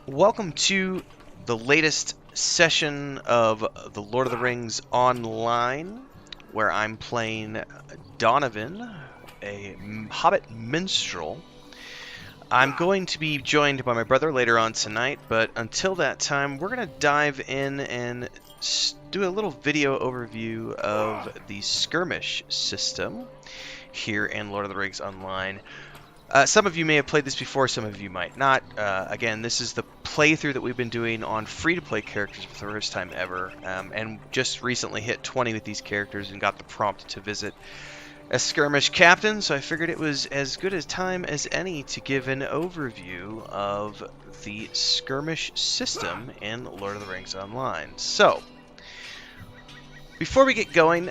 Welcome to the latest session of the Lord of the Rings Online, where I'm playing Donovan, a hobbit minstrel. I'm going to be joined by my brother later on tonight, but until that time, we're going to dive in and do a little video overview of the skirmish system here in Lord of the Rings Online. Some of you may have played this before, some of you might not. Again, this is the playthrough that we've been doing on free-to-play characters for the first time ever, and just recently hit 20 with these characters and got the prompt to visit a skirmish captain, so I figured it was as good a time as any to give an overview of the skirmish system in Lord of the Rings Online. So, before we get going,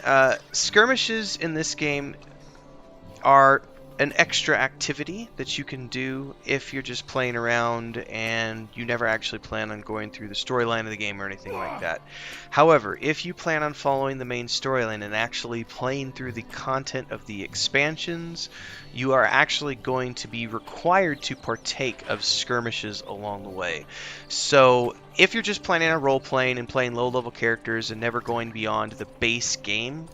skirmishes in this game are an extra activity that you can do if you're just playing around and you never actually plan on going through the storyline of the game or anything like that. However, if you plan on following the main storyline and actually playing through the content of the expansions, you are actually going to be required to partake of skirmishes along the way. So if you're just planning on role-playing and playing low-level characters and never going beyond the base game,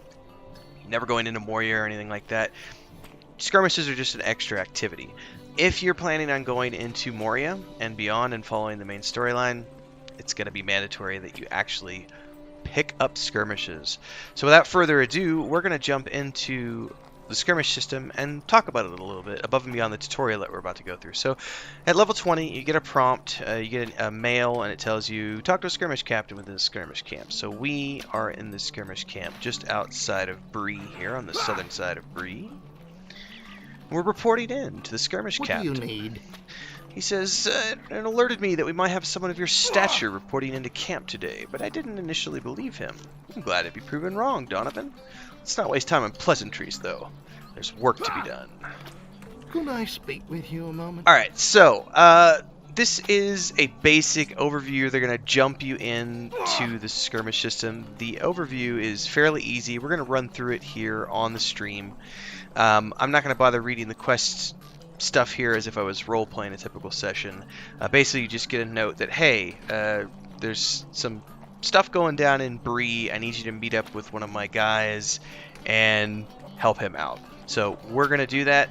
never going into Moria or anything like that, skirmishes are just an extra activity. If you're planning on going into Moria and beyond and following the main storyline, it's going to be mandatory that you actually pick up skirmishes. So without further ado, we're going to jump into the skirmish system and talk about it a little bit above and beyond the tutorial that we're about to go through. So at level 20, you get a prompt, you get a mail, and it tells you, talk to a skirmish captain within the skirmish camp. So we are in the skirmish camp just outside of Bree here on the southern side of Bree. We're reporting in to the skirmish captain. What do you need? He says, it alerted me that we might have someone of your stature reporting into camp today, but I didn't initially believe him. I'm glad to be proven wrong, Donovan. Let's not waste time on pleasantries, though. There's work to be done. Could I speak with you a moment? Alright, so, this is a basic overview. They're going to jump you into the skirmish system. The overview is fairly easy. We're going to run through it here on the stream. I'm not going to bother reading the quest stuff here as if I was role-playing a typical session. Basically, you just get a note that, hey, there's some stuff going down in Bree. I need you to meet up with one of my guys and help him out. So we're going to do that.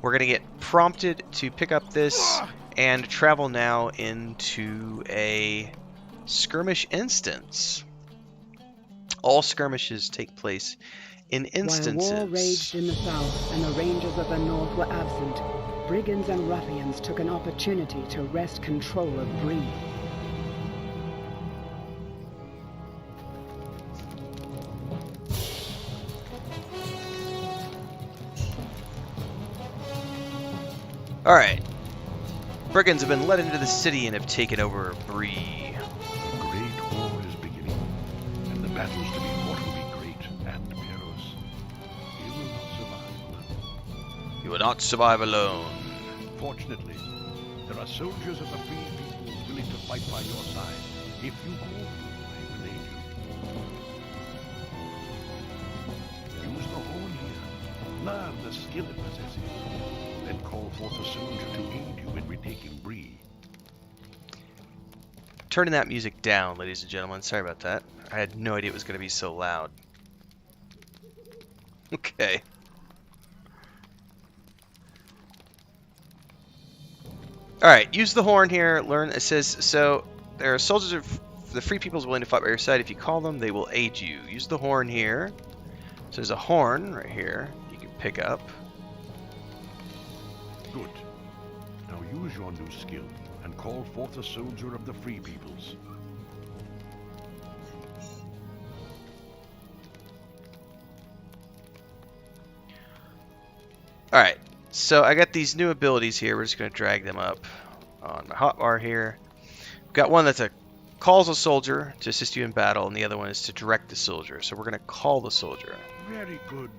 We're going to get prompted to pick up this and travel now into a skirmish instance. All skirmishes take place in instances. While war raged in the south and the rangers of the north were absent, brigands and ruffians took an opportunity to wrest control of Bree. Alright. Brigands have been led into the city and have taken over Bree. A great war is beginning, and the battles to be fought will be great and perilous. You will not survive alone. You will not survive alone. Fortunately, there are soldiers of the free people willing to fight by your side. If you call, they will aid you. Use the horn here. Learn the skill it possesses. Then call forth a soldier to aid you in retaking Bree. Turning that music down, ladies and gentlemen. Sorry about that. I had no idea it was going to be so loud. Okay. Alright, use the horn here. Learn, it says, so there are soldiers of the free peoples willing to fight by your side. If you call them, they will aid you. Use the horn here. So there's a horn right here you can pick up. Good. Now use your new skill and call forth a soldier of the free peoples. Alright, so I got these new abilities here. We're just going to drag them up on my hotbar here. We've got one that's calls a soldier to assist you in battle, and the other one is to direct the soldier. So we're going to call the soldier. Very good.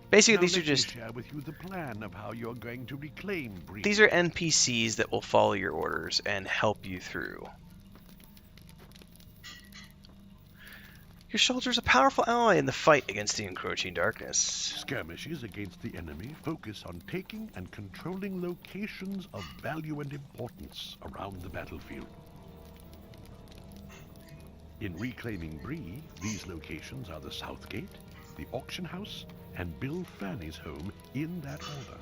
Basically, Now these are let me just... share with you the plan of how you're going to reclaim Bree. These are NPCs that will follow your orders and help you through. Your soldier is a powerful ally in the fight against the encroaching darkness. Skirmishes against the enemy focus on taking and controlling locations of value and importance around the battlefield. In reclaiming Bree, these locations are the South Gate, the Auction House, and Bill Fanny's home in that order.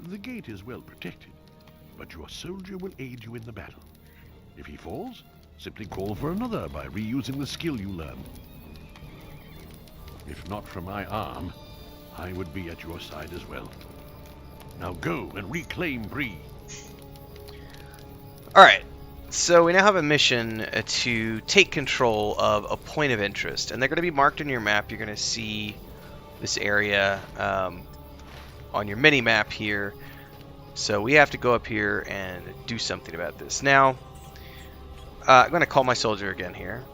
The gate is well protected, but your soldier will aid you in the battle. If he falls, simply call for another by reusing the skill you learn. If not for my arm, I would be at your side as well. Now go and reclaim Bree. Alright, so we now have a mission to take control of a point of interest, and they're going to be marked on your map. You're going to see this area on your mini-map here. So we have to go up here and do something about this. Now, I'm going to call my soldier again here.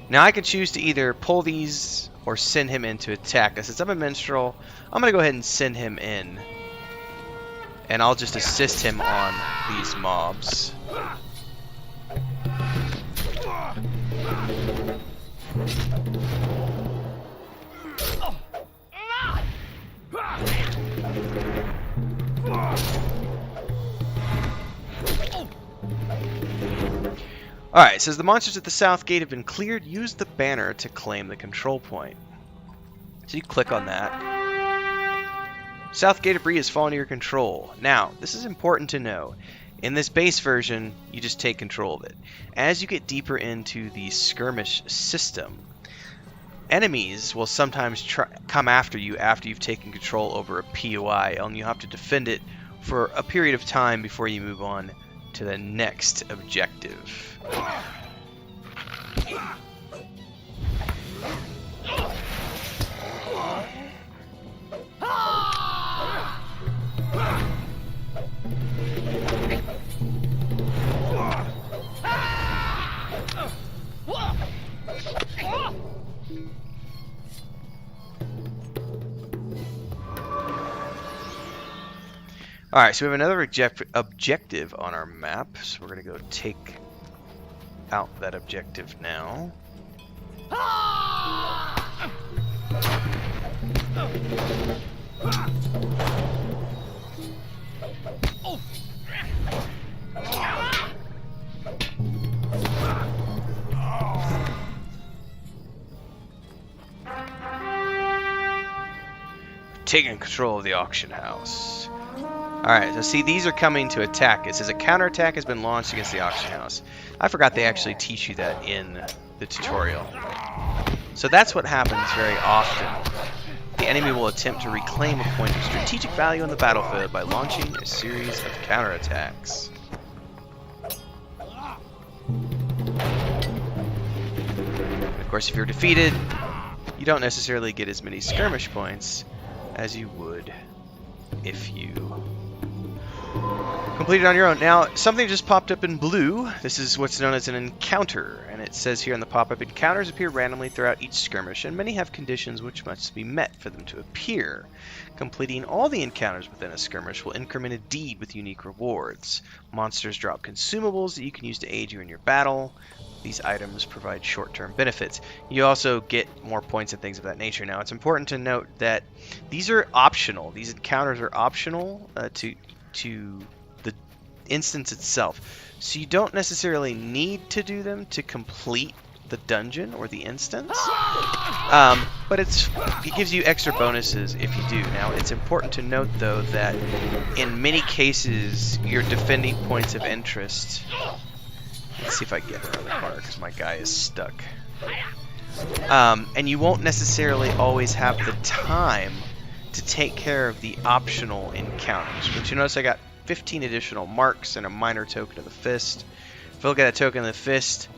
Now I can choose to either pull these or send him in to attack. Since I'm a minstrel, I'm going to go ahead and send him in. And I'll just assist him on these mobs. Alright, it says the monsters at the south gate have been cleared. Use the banner to claim the control point. So you click on that. South gate of Bree has fallen to your control. Now, this is important to know. In this base version, you just take control of it. As you get deeper into the skirmish system, enemies will sometimes come after you after you've taken control over a POI, and you have to defend it for a period of time before you move on to the next objective. Alright, so we have another objective on our map, so we're going to go take out that objective now. Taking control of the auction house. Alright, so see, these are coming to attack. It says a counterattack has been launched against the auction house. I forgot they actually teach you that in the tutorial. So that's what happens very often. The enemy will attempt to reclaim a point of strategic value on the battlefield by launching a series of counterattacks. Of course, if you're defeated, you don't necessarily get as many skirmish points as you would if you complete it on your own. Now, something just popped up in blue. This is what's known as an encounter, and it says here in the pop-up, encounters appear randomly throughout each skirmish, and many have conditions which must be met for them to appear. Completing all the encounters within a skirmish will increment a deed with unique rewards. Monsters drop consumables that you can use to aid you in your battle. These items provide short-term benefits. You also get more points and things of that nature. Now, it's important to note that these are optional. These encounters are optional to the instance itself. So you don't necessarily need to do them to complete the dungeon or the instance. But it gives you extra bonuses if you do. Now, it's important to note, though, that in many cases, you're defending points of interest. Let's see if I can get her out of the car, because my guy is stuck. And you won't necessarily always have the time to take care of the optional encounters. But you notice I got 15 additional marks and a minor token of the fist. If I look at a token of the fist,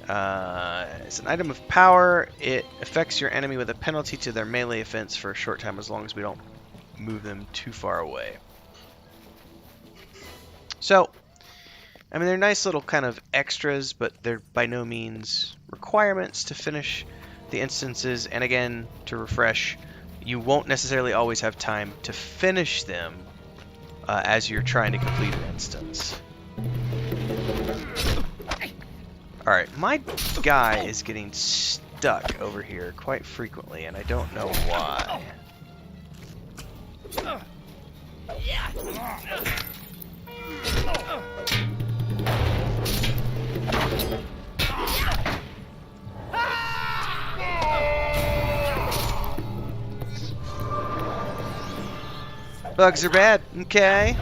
it's an item of power. It affects your enemy with a penalty to their melee offense for a short time, as long as we don't move them too far away. So, I mean, they're nice little kind of extras, but they're by no means requirements to finish the instances. And again, to refresh, you won't necessarily always have time to finish them as you're trying to complete an instance. Alright, my guy is getting stuck over here quite frequently, and I don't know why. Bugs are bad, okay.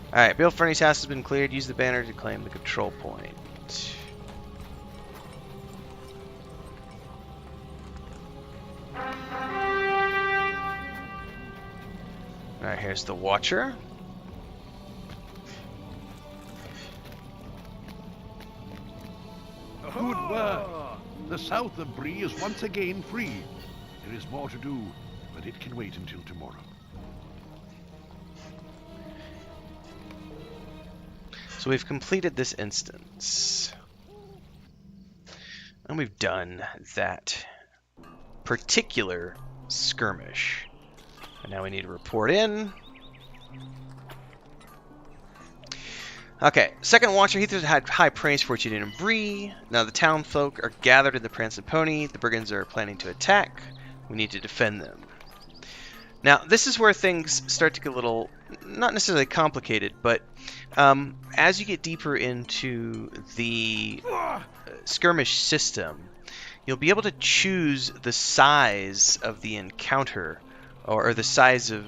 Alright, Bill Fernie's house has been cleared. Use the banner to claim the control point. Alright, here's the Watcher. Good work. The south of Bree is once again free. There is more to do, but it can wait until tomorrow. So we've completed this instance. And we've done that particular skirmish. And now we need to report in. Okay, second Watcher, Heath has had high praise for what you did in Bree. Now the town folk are gathered in the Prancing Pony. The brigands are planning to attack. We need to defend them. Now, this is where things start to get a little, not necessarily complicated, but as you get deeper into the skirmish system, you'll be able to choose the size of the encounter, or the size of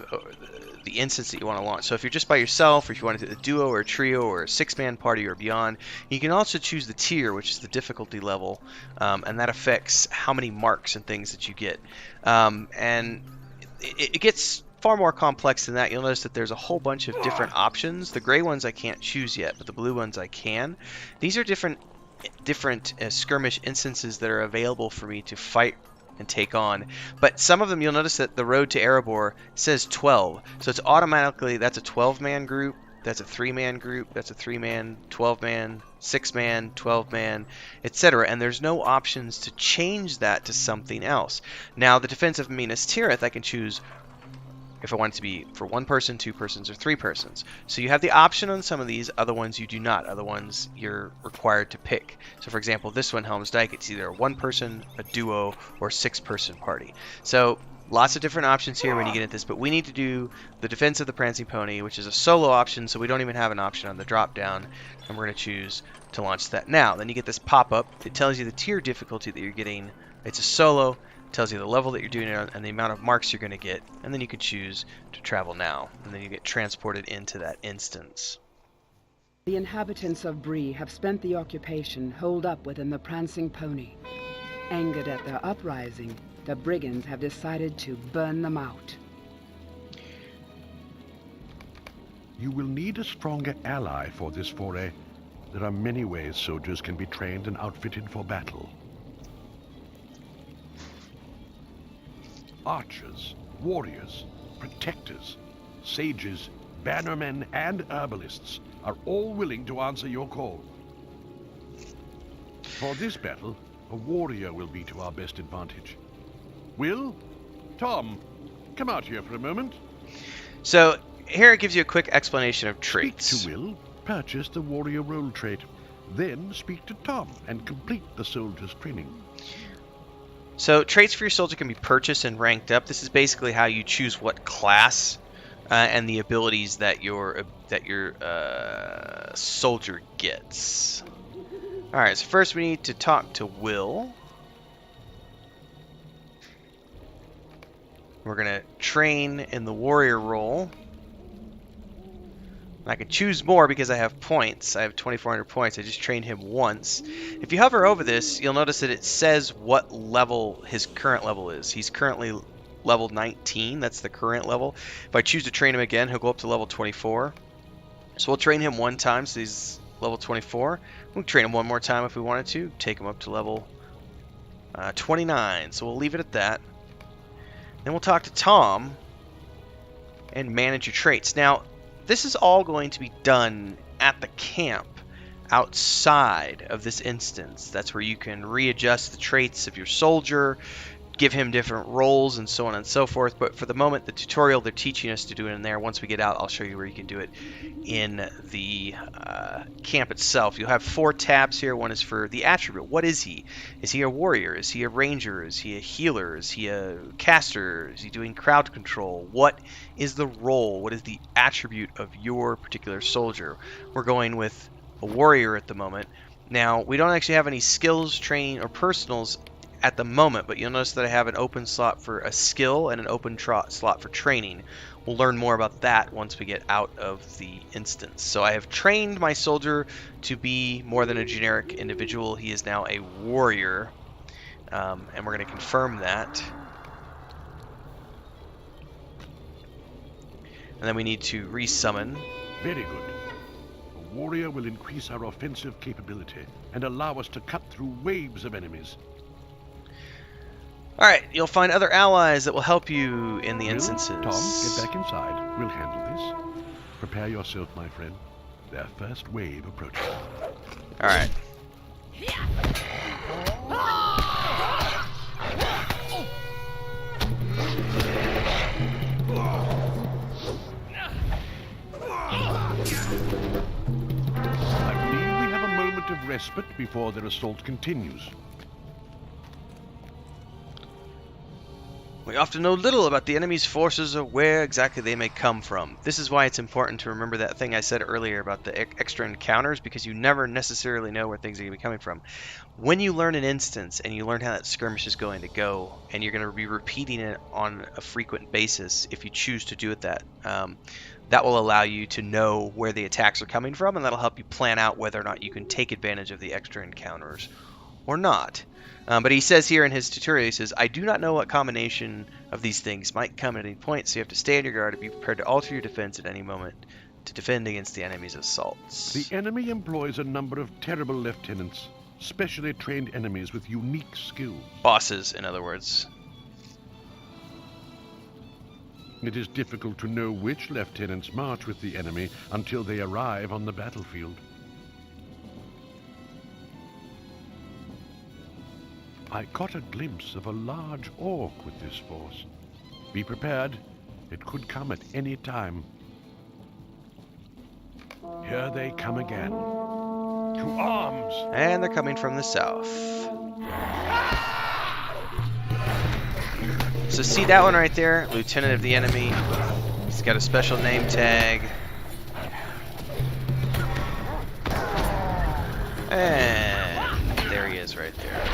the instance that you want to launch. So if you're just by yourself, or if you want to do a duo or a trio or a 6-man party or beyond, you can also choose the tier, which is the difficulty level, and that affects how many marks and things that you get. And it gets far more complex than that. You'll notice that there's a whole bunch of different options. The gray ones I can't choose yet, but the blue ones I can. These are different skirmish instances that are available for me to fight and take on, but some of them you'll notice that the road to Erebor says 12, so it's automatically, that's a 12-man group, that's a 3-man group, that's a 3-man, 12-man, 6-man, 12-man, etc., and there's no options to change that to something else. Now the defense of Minas Tirith, I can choose if I want it to be for 1 person, 2 persons, or 3 persons. So you have the option on some of these, other ones you do not. Other ones you're required to pick. So for example, this one, Helm's Dyke, it's either a 1-person, a duo, or 6-person party. So lots of different options here when you get at this, but we need to do the Defense of the Prancing Pony, which is a solo option, so we don't even have an option on the drop down, and we're going to choose to launch that now. Then you get this pop-up. It tells you the tier difficulty that you're getting. It's a solo. Tells you the level that you're doing it on and the amount of marks you're going to get, and then you can choose to travel now, and then you get transported into that instance. The inhabitants of Bree have spent the occupation holed up within the Prancing Pony. Angered at their uprising, the brigands have decided to burn them out. You will need a stronger ally for this foray. There are many ways soldiers can be trained and outfitted for battle. Archers, warriors, protectors, sages, bannermen, and herbalists are all willing to answer your call. For this battle, a warrior will be to our best advantage. Will? Tom, come out here for a moment. So here it gives you a quick explanation of traits. Speak to Will, purchase the warrior role trait. Then speak to Tom and complete the soldier's training. So traits for your soldier can be purchased and ranked up. This is basically how you choose what class and the abilities that your soldier gets. All right, so first we need to talk to Will. We're gonna train in the warrior role. I can choose more because I have points. I have 2,400 points. I just trained him once. If you hover over this, you'll notice that it says what level his current level is. He's currently level 19. That's the current level. If I choose to train him again, he'll go up to level 24. So we'll train him one time, so he's level 24. We'll train him one more time if we wanted to. Take him up to level 29. So we'll leave it at that. Then we'll talk to Tom and manage your traits. Now, this is all going to be done at the camp outside of this instance. That's where you can readjust the traits of your soldier, give him different roles and so on and so forth. But for the moment, the tutorial, they're teaching us to do it in there. Once we get out, I'll show you where you can do it in the camp itself. You'll have 4 tabs here. One is for the attribute. What is he? Is he a warrior? Is he a ranger? Is he a healer? Is he a caster? Is he doing crowd control? What is the role? What is the attribute of your particular soldier? We're going with a warrior at the moment. Now, we don't actually have any skills, training, or personals at the moment, but you'll notice that I have an open slot for a skill and an open slot for training. We'll learn more about that once we get out of the instance. So I have trained my soldier to be more than a generic individual. He is now a warrior, and we're going to confirm that. And then we need to resummon. Very good. A warrior will increase our offensive capability and allow us to cut through waves of enemies. Alright, you'll find other allies that will help you in the instances. Tom, get back inside. We'll handle this. Prepare yourself, my friend. Their first wave approaches. Alright. I believe we have a moment of respite before their assault continues. We often know little about the enemy's forces or where exactly they may come from. This is why it's important to remember that thing I said earlier about the extra encounters, because you never necessarily know where things are going to be coming from. When you learn an instance and you learn how that skirmish is going to go, and you're going to be repeating it on a frequent basis if you choose to do it that will allow you to know where the attacks are coming from, and that'll help you plan out whether or not you can take advantage of the extra encounters or not. But he says here in his tutorial, he says, I do not know what combination of these things might come at any point, so you have to stay on your guard and be prepared to alter your defense at any moment to defend against the enemy's assaults. The enemy employs a number of terrible lieutenants, specially trained enemies with unique skills. Bosses, in other words. It is difficult to know which lieutenants march with the enemy until they arrive on the battlefield. I caught a glimpse of a large orc with this force. Be prepared. It could come at any time. Here they come again. To arms! And they're coming from the south. So see that one right there? Lieutenant of the enemy. He's got a special name tag. And there he is right there.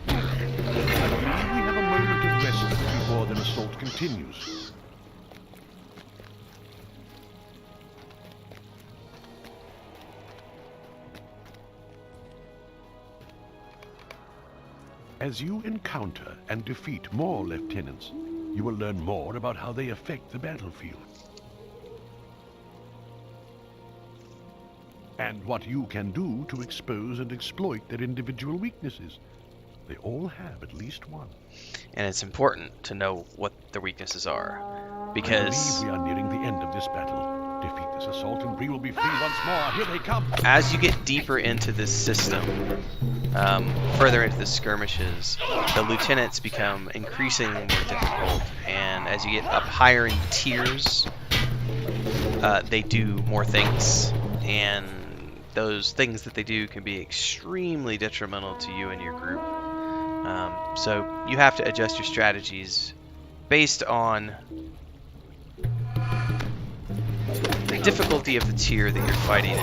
We have a moment of rest before the assault continues. As you encounter and defeat more lieutenants, you will learn more about how they affect the battlefield. And what you can do to expose and exploit their individual weaknesses. They all have at least one. And it's important to know what their weaknesses are, I because believe we are nearing the end of this battle. Defeat this assault and Bree will be free once more. Here they come! as you get deeper into this system, further into the skirmishes, the lieutenants become increasingly more difficult, and as you get up higher in tiers, they do more things, and those things that they do can be extremely detrimental to you and your group. So you have to adjust your strategies based on the difficulty of the tier that you're fighting in,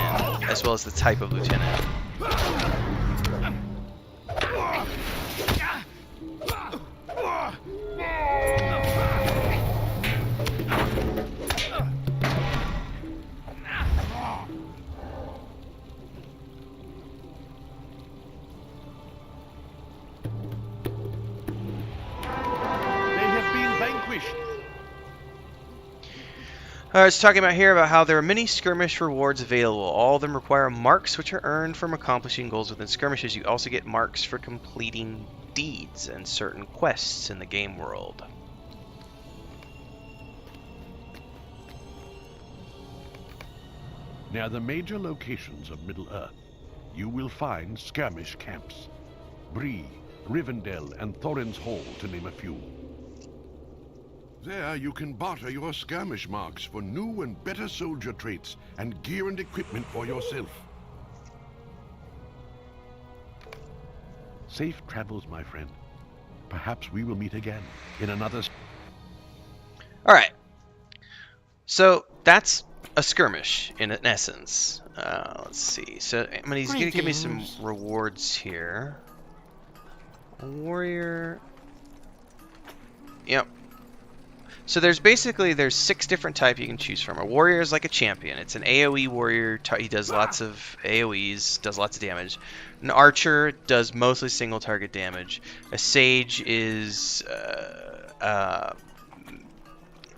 as well as the type of lieutenant. It's talking about here about how there are many skirmish rewards available. All of them require marks which are earned from accomplishing goals within skirmishes. You also get marks for completing deeds and certain quests in the game world. Near the major locations of Middle-earth, you will find skirmish camps. Bree, Rivendell, and Thorin's Hall, to name a few. There you can barter your skirmish marks for new and better soldier traits and gear and equipment for yourself. Safe travels, my friend. Perhaps we will meet again in another... All right. So that's a skirmish in essence. Let's see. So he's going to give me some rewards here. A warrior. Yep. So there's 6 different types you can choose from. A warrior is like a champion. It's an AoE warrior. He does lots of AoEs, does lots of damage. An archer does mostly single target damage. A sage is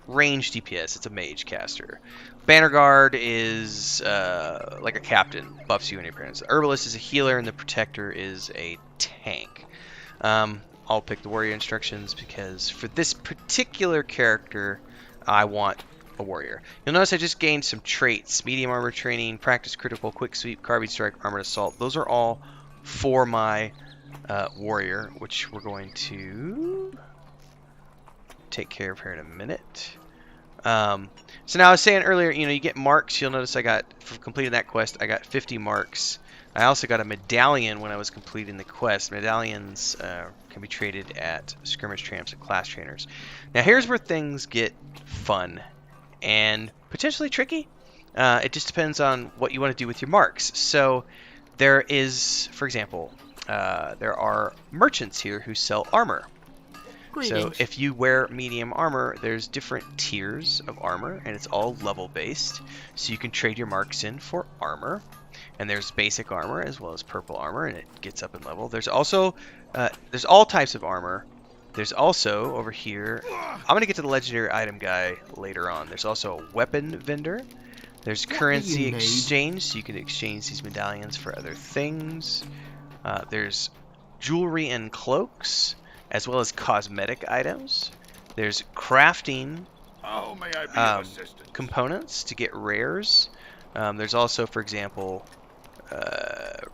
range DPS. It's a mage caster. Banner guard is like a captain, buffs you and your parents. The herbalist is a healer, and the protector is a tank. I'll pick the warrior instructions because for this particular character, I want a warrior. You'll notice I just gained some traits: medium armor training, practice critical, quick sweep, carbine strike, armored assault. Those are all for my warrior, which we're going to take care of here in a minute. So now I was saying earlier, you get marks. You'll notice for completing that quest, I got 50 marks. I also got a medallion when I was completing the quest. Medallions can be traded at skirmish tramps and class trainers. Now here's where things get fun and potentially tricky. It just depends on what you want to do with your marks. So there is, for example, there are merchants here who sell armor. So if you wear medium armor, there's different tiers of armor, and it's all level based. So you can trade your marks in for armor. And there's basic armor as well as purple armor, and it gets up in level. There's also there's all types of armor. There's also over here, I'm gonna get to the legendary item guy later on. There's also a weapon vendor. There's currency exchange, so you can exchange these medallions for other things. There's jewelry and cloaks, as well as cosmetic items. There's crafting components to get rares. There's also, for example,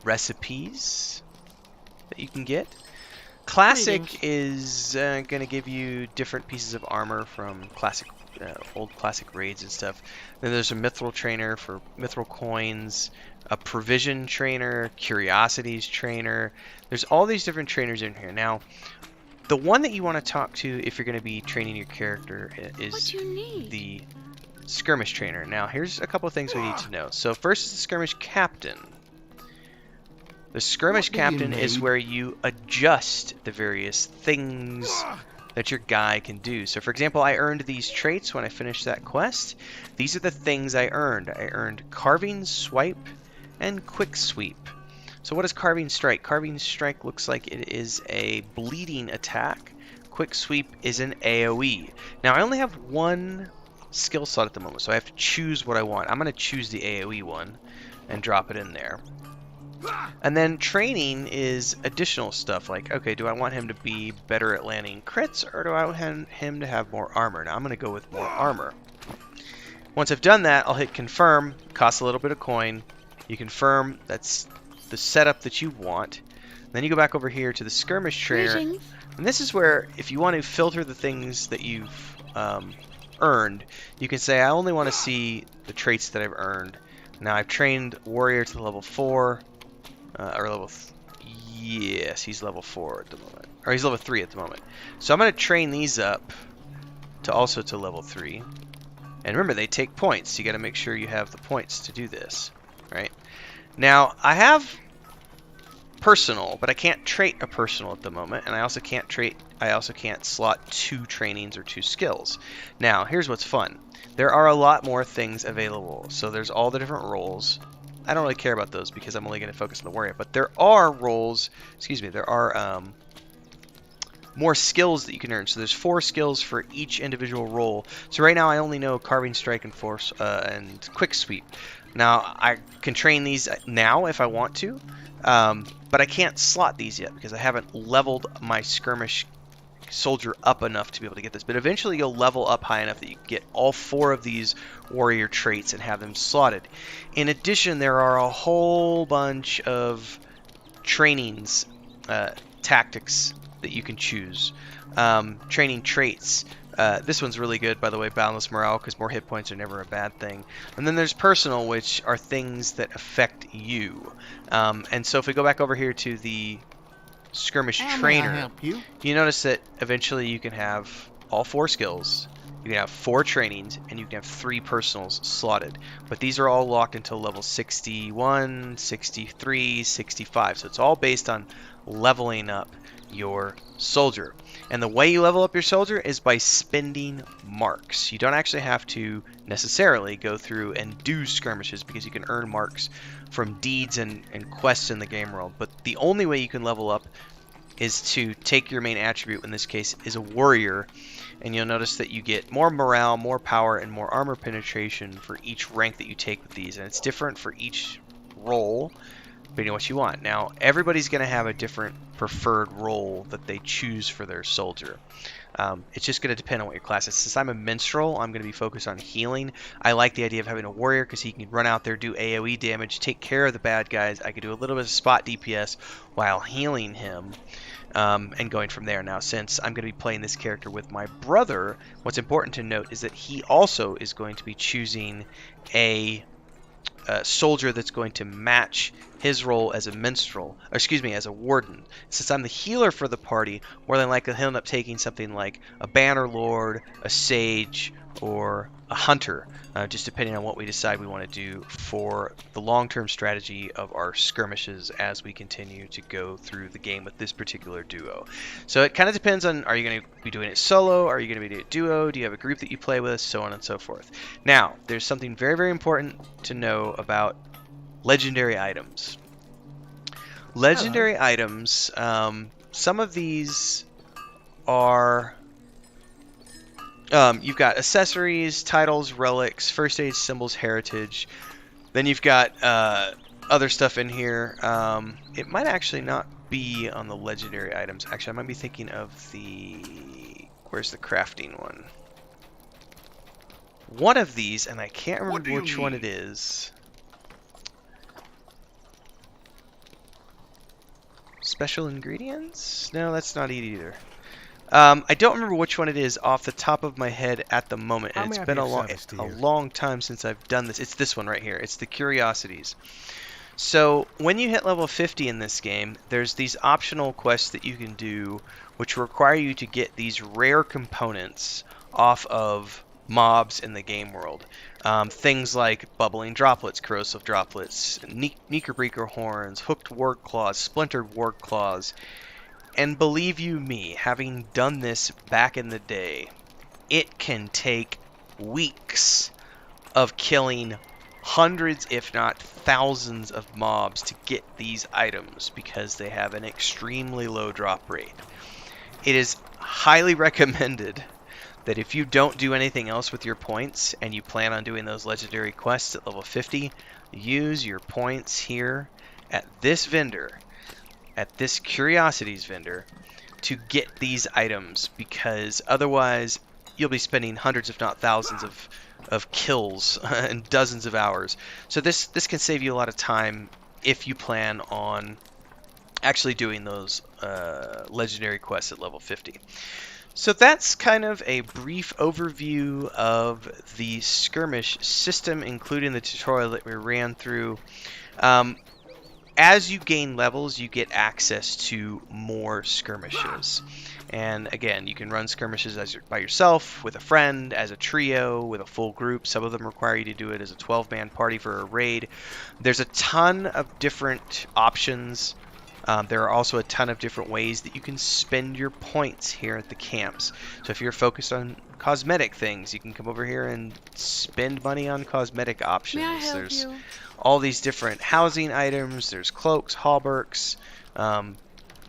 recipes that you can get. Classic is going to give you different pieces of armor from old classic raids and stuff. Then there's a mithril trainer for mithril coins, a provision trainer, curiosities trainer. There's all these different trainers in here. Now, the one that you want to talk to if you're going to be training your character is the skirmish trainer. Now, here's a couple of things we need to know. So first is the skirmish captain. The skirmish captain is where you adjust the various things that your guy can do. So for example, I earned these traits when I finished that quest. These are the things I earned. I earned carving, swipe, and quick sweep. So what is carving strike? Carving strike looks like it is a bleeding attack. Quick sweep is an AoE. Now I only have one skill slot at the moment, so I have to choose what I want. I'm going to choose the AoE one and drop it in there. And then training is additional stuff like, okay, do I want him to be better at landing crits, or do I want him to have more armor? Now I'm going to go with more armor. Once I've done that, I'll hit confirm. Costs a little bit of coin. You confirm that's the setup that you want. Then you go back over here to the skirmish trainer. And this is where, if you want to filter the things that you've earned, you can say, I only want to see the traits that I've earned. Now I've trained warrior to level 4. Yes, he's level 4 at the moment. Or he's level 3 at the moment. So I'm going to train these up to level 3. And remember, they take points. You got to make sure you have the points to do this, right? Now, I have personal, but I can't trait a personal at the moment, and I also can't slot 2 trainings or 2 skills. Now, here's what's fun. There are a lot more things available. So there's all the different roles. I don't really care about those because I'm only going to focus on the warrior. But there are roles, there are more skills that you can earn. So there's 4 skills for each individual role. So right now I only know carving strike and force and quick sweep. Now I can train these now if I want to, but I can't slot these yet because I haven't leveled my skirmish soldier up enough to be able to get this. But eventually you'll level up high enough that you can get all 4 of these warrior traits and have them slotted. In addition, there are a whole bunch of trainings tactics that you can choose. Training traits. This one's really good, by the way, Boundless Morale, because more hit points are never a bad thing. And then there's Personal, which are things that affect you. And so if we go back over here to the Skirmish How may I Trainer, help you? you notice that eventually you can have all 4 skills, you can have 4 trainings, and you can have 3 personals slotted. But these are all locked until level 61, 63, 65. So it's all based on leveling up your soldier. And the way you level up your soldier is by spending marks. You don't actually have to necessarily go through and do skirmishes, because you can earn marks from deeds and quests in the game world. But the only way you can level up is to take your main attribute, in this case is a warrior, and you'll notice that you get more morale, more power, and more armor penetration for each rank that you take with these. And it's different for each role, depending on what you want. Now, everybody's going to have a different preferred role that they choose for their soldier. It's just going to depend on what your class is. Since I'm a minstrel, I'm going to be focused on healing. I like the idea of having a warrior because he can run out there, do AoE damage, take care of the bad guys. I could do a little bit of spot DPS while healing him, and going from there. Now, since I'm going to be playing this character with my brother, what's important to note is that he also is going to be choosing a soldier that's going to match his role as a minstrel, or excuse me, as a warden. Since I'm the healer for the party, more than likely he'll end up taking something like a banner lord, a sage, or a hunter, just depending on what we decide we want to do for the long-term strategy of our skirmishes as we continue to go through the game with this particular duo. So it kind of depends on, are you going to be doing it solo, are you going to be doing it duo, do you have a group that you play with, so on and so forth. Now, there's something very, very important to know about legendary items. Legendary items, some of these are... you've got accessories, titles, relics, first aid, symbols, heritage. Then you've got other stuff in here. It might actually not be on the legendary items. Actually, I might be thinking of the... Where's the crafting one? One of these, and I can't remember which one it is. Special ingredients? No, that's not it either. I don't remember which one it is off the top of my head at the moment, and it's been a long time since I've done this. It's this one right here. It's the Curiosities. So when you hit level 50 in this game, there's these optional quests that you can do which require you to get these rare components off of mobs in the game world. Things like bubbling droplets, corrosive droplets, Knickerbreaker horns, hooked warg claws, splintered warg claws. And believe you me, having done this back in the day, it can take weeks of killing hundreds, if not thousands, of mobs to get these items because they have an extremely low drop rate. It is highly recommended that if you don't do anything else with your points and you plan on doing those legendary quests at level 50, use your points here at this vendor, at this Curiosities vendor, to get these items, because otherwise you'll be spending hundreds if not thousands of kills and dozens of hours. So this can save you a lot of time if you plan on actually doing those legendary quests at level 50. So that's kind of a brief overview of the skirmish system, including the tutorial that we ran through. As you gain levels, you get access to more skirmishes. And again, you can run skirmishes by yourself, with a friend, as a trio, with a full group. Some of them require you to do it as a 12-man party for a raid. There's a ton of different options. There are also a ton of different ways that you can spend your points here at the camps. So if you're focused on cosmetic things, you can come over here and spend money on cosmetic options. May I help There's you? all these different housing items. There's cloaks, hauberks.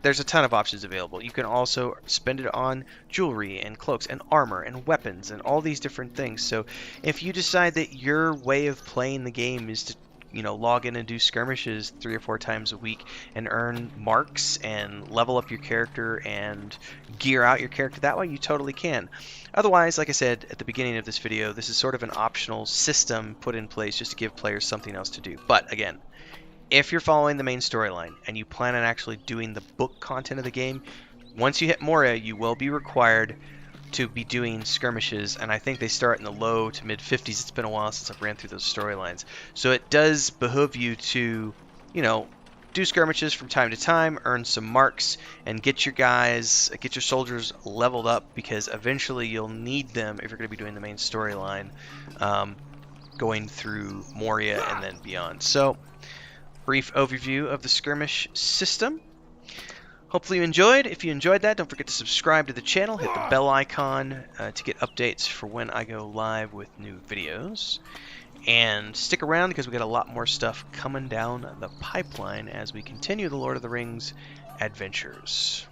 There's a ton of options available. You can also spend it on jewelry and cloaks and armor and weapons and all these different things. So if you decide that your way of playing the game is to log in and do skirmishes 3 or 4 times a week and earn marks and level up your character and gear out your character that way, you totally can. Otherwise, like I said at the beginning of this video, this is sort of an optional system put in place just to give players something else to do. But again, if you're following the main storyline and you plan on actually doing the book content of the game, once you hit Moria, you will be required to be doing skirmishes, and I think they start in the low to mid 50s. It's been a while since I've ran through those storylines. So it does behoove you to, you know, do skirmishes from time to time, earn some marks, and get your guys, get your soldiers leveled up, because eventually you'll need them if you're going to be doing the main storyline, going through Moria and then beyond. So, brief overview of the skirmish system. Hopefully you enjoyed. If you enjoyed that, don't forget to subscribe to the channel, hit the bell icon to get updates for when I go live with new videos. And stick around because we got a lot more stuff coming down the pipeline as we continue the Lord of the Rings adventures.